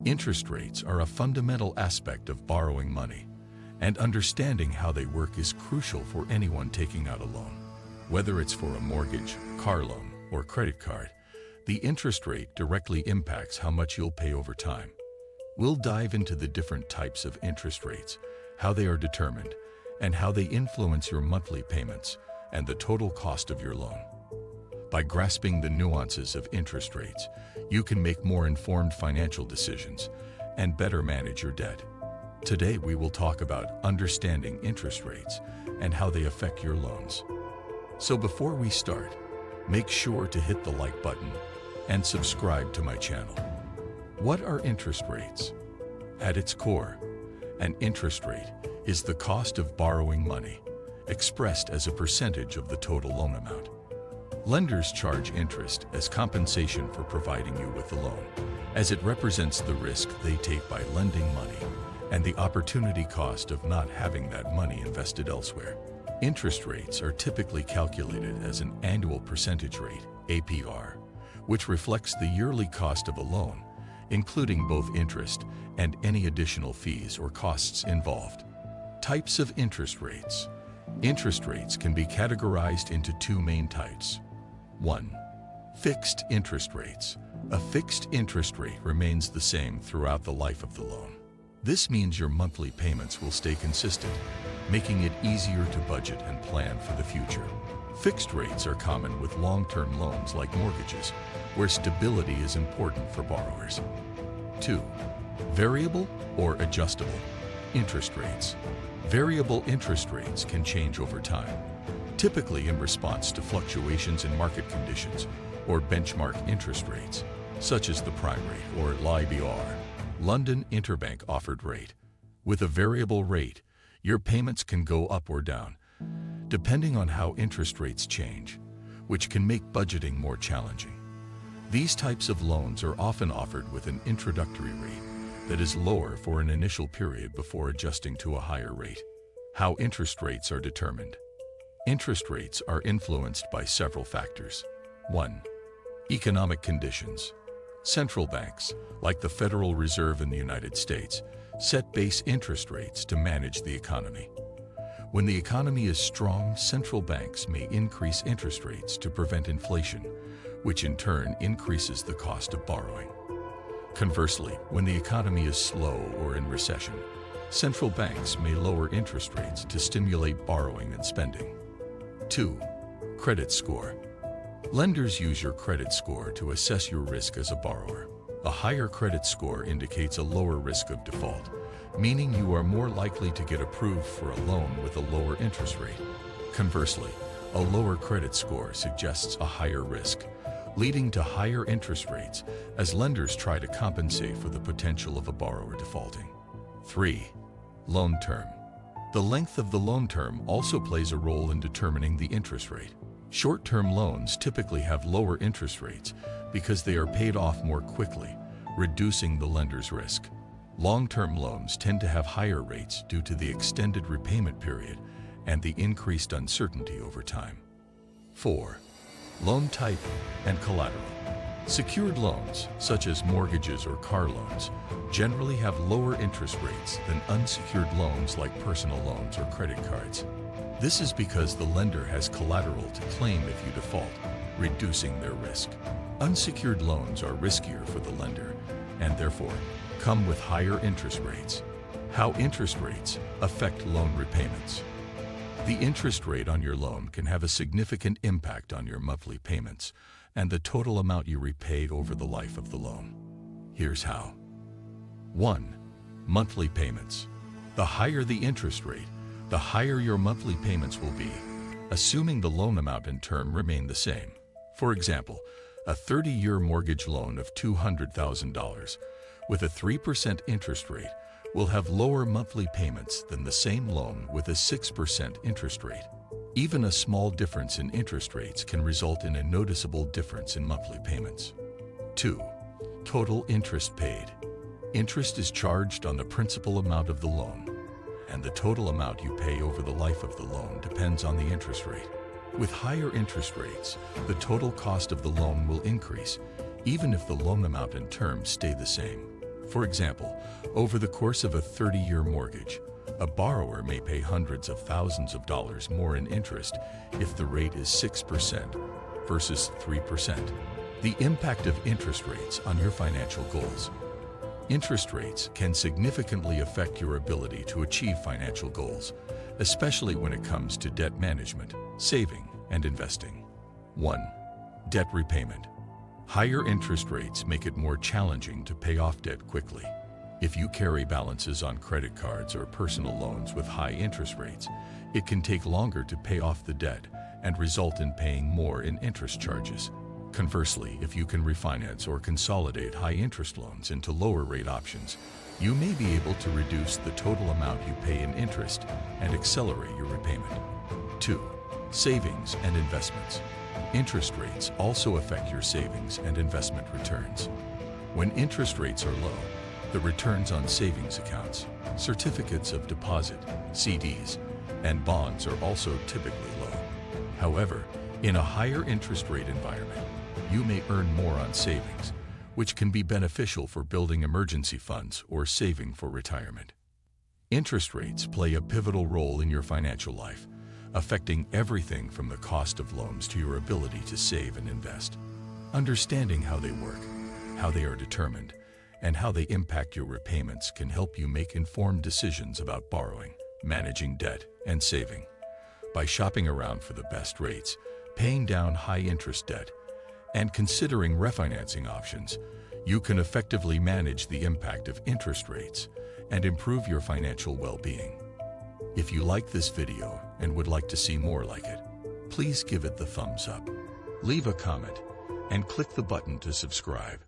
Interest rates are a fundamental aspect of borrowing money, and understanding how they work is crucial for anyone taking out a loan. Whether it's for a mortgage, car loan, or credit card, the interest rate directly impacts how much you'll pay over time. We'll dive into the different types of interest rates, how they are determined, and how they influence your monthly payments and the total cost of your loan. By grasping the nuances of interest rates, you can make more informed financial decisions and better manage your debt. Today we will talk about understanding interest rates and how they affect your loans. So before we start, make sure to hit the like button and subscribe to my channel. What are interest rates? At its core, an interest rate is the cost of borrowing money, expressed as a percentage of the total loan amount. Lenders charge interest as compensation for providing you with the loan, as it represents the risk they take by lending money and the opportunity cost of not having that money invested elsewhere. Interest rates are typically calculated as an annual percentage rate, APR, which reflects the yearly cost of a loan, including both interest and any additional fees or costs involved. Types of interest rates. Interest rates can be categorized into two main types. 1. Fixed interest rates. A fixed interest rate remains the same throughout the life of the loan. This means your monthly payments will stay consistent, making it easier to budget and plan for the future. Fixed rates are common with long-term loans like mortgages, where stability is important for borrowers. 2. Variable or adjustable interest rates. Variable interest rates can change over time, typically in response to fluctuations in market conditions or benchmark interest rates, such as the prime rate or LIBOR, London Interbank Offered Rate. With a variable rate, your payments can go up or down, depending on how interest rates change, which can make budgeting more challenging. These types of loans are often offered with an introductory rate that is lower for an initial period before adjusting to a higher rate. How interest rates are determined. Interest rates are influenced by several factors. 1. Economic conditions. Central banks, like the Federal Reserve in the United States, set base interest rates to manage the economy. When the economy is strong, central banks may increase interest rates to prevent inflation, which in turn increases the cost of borrowing. Conversely, when the economy is slow or in recession, central banks may lower interest rates to stimulate borrowing and spending. 2. Credit score. Lenders use your credit score to assess your risk as a borrower. A higher credit score indicates a lower risk of default, meaning you are more likely to get approved for a loan with a lower interest rate. Conversely, a lower credit score suggests a higher risk, leading to higher interest rates as lenders try to compensate for the potential of a borrower defaulting. 3. Loan term. The length of the loan term also plays a role in determining the interest rate. Short-term loans typically have lower interest rates because they are paid off more quickly, reducing the lender's risk. Long-term loans tend to have higher rates due to the extended repayment period and the increased uncertainty over time. 4. Loan type and collateral. Secured loans, such as mortgages or car loans, generally have lower interest rates than unsecured loans like personal loans or credit cards. This is because the lender has collateral to claim if you default, reducing their risk. Unsecured loans are riskier for the lender and therefore come with higher interest rates. How interest rates affect loan repayments. The interest rate on your loan can have a significant impact on your monthly payments and the total amount you repaid over the life of the loan. Here's how. 1. Monthly payments. The higher the interest rate, the higher your monthly payments will be, assuming the loan amount and term remain the same. For example, a 30-year mortgage loan of $200,000 with a 3% interest rate will have lower monthly payments than the same loan with a 6% interest rate. Even a small difference in interest rates can result in a noticeable difference in monthly payments. 2. Total interest paid. Interest is charged on the principal amount of the loan, and the total amount you pay over the life of the loan depends on the interest rate. With higher interest rates, the total cost of the loan will increase, even if the loan amount and term stay the same. For example, over the course of a 30-year mortgage, a borrower may pay hundreds of thousands of dollars more in interest if the rate is 6% versus 3%. The impact of interest rates on your financial goals. Interest rates can significantly affect your ability to achieve financial goals, especially when it comes to debt management, saving, and investing. 1. Debt repayment. Higher interest rates make it more challenging to pay off debt quickly. If you carry balances on credit cards or personal loans with high interest rates, it can take longer to pay off the debt and result in paying more in interest charges. Conversely, if you can refinance or consolidate high-interest loans into lower-rate options, you may be able to reduce the total amount you pay in interest and accelerate your repayment. 2. Savings and investments. Interest rates also affect your savings and investment returns. When interest rates are low, the returns on savings accounts, certificates of deposit, CDs, and bonds are also typically low. However, in a higher interest rate environment, you may earn more on savings, which can be beneficial for building emergency funds or saving for retirement. Interest rates play a pivotal role in your financial life, affecting everything from the cost of loans to your ability to save and invest. Understanding how they work, how they are determined, and how they impact your repayments can help you make informed decisions about borrowing, managing debt, and saving. By shopping around for the best rates, paying down high-interest debt, and considering refinancing options, you can effectively manage the impact of interest rates and improve your financial well-being. If you like this video and would like to see more like it, please give it the thumbs up, leave a comment, and click the button to subscribe.